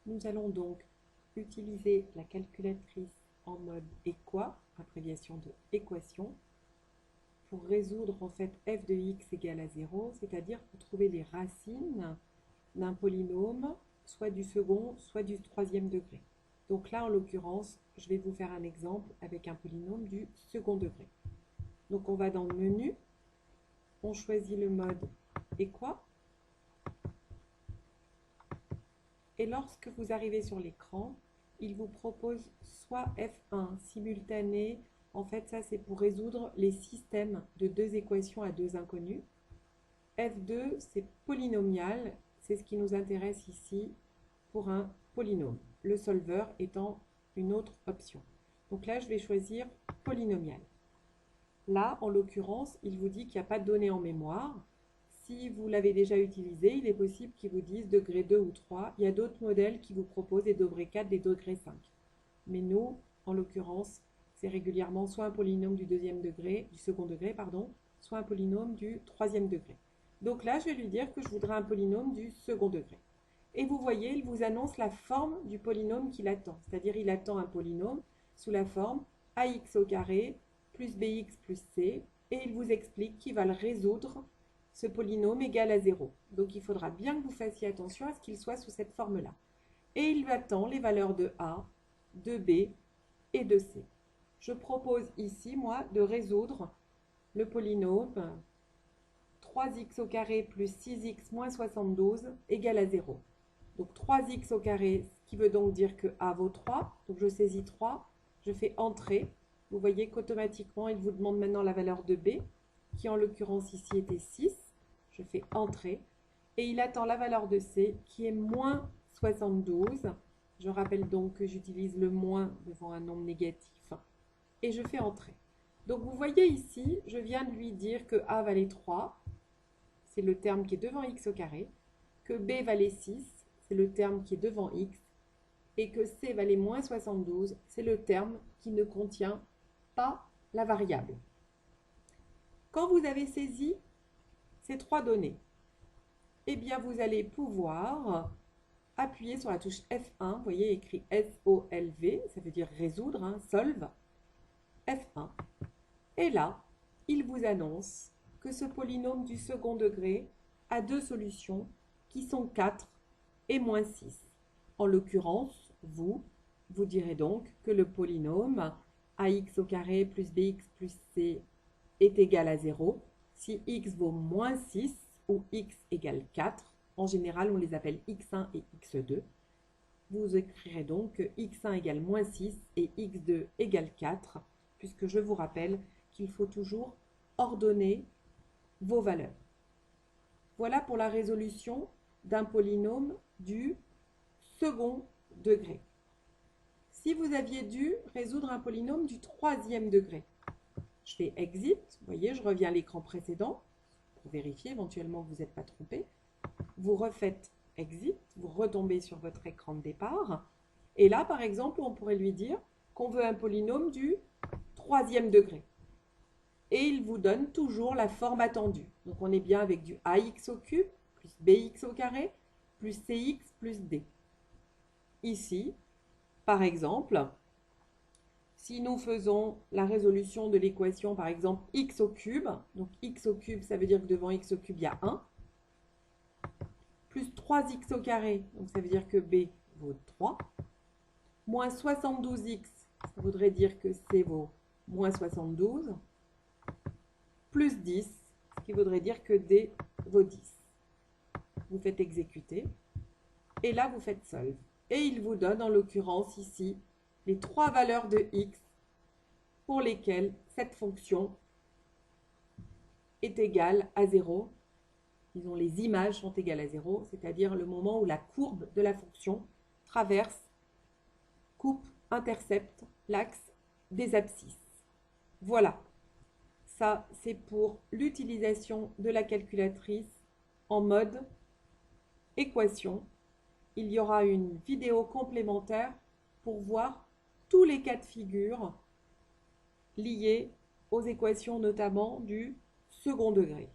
Nous allons donc utiliser la calculatrice en mode équat, abréviation de équation, pour résoudre en fait f de x égale à 0, c'est-à-dire pour trouver les racines d'un polynôme, soit du second, soit du troisième degré. Donc là, en l'occurrence, je vais vous faire un exemple avec un polynôme du second degré. Donc on va dans le menu, on choisit le mode équat, et lorsque vous arrivez sur l'écran, il vous propose soit F1 simultané. En fait, ça c'est pour résoudre les systèmes de deux équations à deux inconnus. F2, c'est polynomial, c'est ce qui nous intéresse ici pour un polynôme. Le solver étant une autre option. Donc là, je vais choisir polynomial. Là, en l'occurrence, il vous dit qu'il n'y a pas de données en mémoire. Si vous l'avez déjà utilisé, il est possible qu'ils vous disent degré 2 ou 3. Il y a d'autres modèles qui vous proposent des degrés 4, des degrés 5. Mais nous, en l'occurrence, c'est régulièrement soit un polynôme du second degré, soit un polynôme du troisième degré. Donc là, je vais lui dire que je voudrais un polynôme du second degré. Et vous voyez, il vous annonce la forme du polynôme qu'il attend. C'est-à-dire, il attend un polynôme sous la forme ax au carré plus bx plus c. Et il vous explique qu'il va le résoudre, ce polynôme égal à 0. Donc, il faudra bien que vous fassiez attention à ce qu'il soit sous cette forme-là. Et il lui attend les valeurs de a, de b et de c. Je propose ici, moi, de résoudre le polynôme 3x au carré plus 6x moins 72 égale à 0. Donc 3x au carré, ce qui veut donc dire que a vaut 3. Donc je saisis 3, je fais entrer. Vous voyez qu'automatiquement, il vous demande maintenant la valeur de b, qui en l'occurrence ici était 6. Je fais entrer. Et il attend la valeur de c, qui est moins 72. Je rappelle donc que j'utilise le moins devant un nombre négatif. Et je fais entrer. Donc vous voyez ici, je viens de lui dire que a valait 3. C'est le terme qui est devant x au carré. Que b valait 6. C'est le terme qui est devant x. Et que c valait moins 72. C'est le terme qui ne contient pas la variable. Quand vous avez saisi ces trois données, eh bien vous allez pouvoir appuyer sur la touche F1. Vous voyez écrit S-O-L-V, ça veut dire résoudre, solve. F1. Et là, il vous annonce que ce polynôme du second degré a deux solutions qui sont 4 et moins 6. En l'occurrence, vous direz donc que le polynôme ax au carré plus bx plus c est égal à 0 si x vaut moins 6 ou x égale 4. En général, on les appelle x1 et x2. Vous écrirez donc que x1 égale moins 6 et x2 égale 4, puisque je vous rappelle qu'il faut toujours ordonner vos valeurs. Voilà pour la résolution d'un polynôme du second degré. Si vous aviez dû résoudre un polynôme du troisième degré, je fais exit, vous voyez, je reviens à l'écran précédent pour vérifier éventuellement que vous n'êtes pas trompé. Vous refaites exit, vous retombez sur votre écran de départ. Et là, par exemple, on pourrait lui dire qu'on veut un polynôme du troisième degré. Et il vous donne toujours la forme attendue. Donc on est bien avec du ax au cube plus bx au carré plus cx plus d. Ici, par exemple, si nous faisons la résolution de l'équation, par exemple, x au cube, donc x au cube, ça veut dire que devant x au cube, il y a 1, plus 3x au carré, donc ça veut dire que b vaut 3, moins 72x, ça voudrait dire que c vaut moins 72, plus 10, ce qui voudrait dire que d vaut 10. Vous faites exécuter, et là vous faites solve. Et il vous donne en l'occurrence ici les trois valeurs de x pour lesquelles cette fonction est égale à 0. Disons, les images sont égales à 0, c'est-à-dire le moment où la courbe de la fonction traverse, coupe, intercepte l'axe des abscisses. Voilà. Ça, c'est pour l'utilisation de la calculatrice en mode équation. Il y aura une vidéo complémentaire pour voir tous les cas de figure liés aux équations notamment du second degré.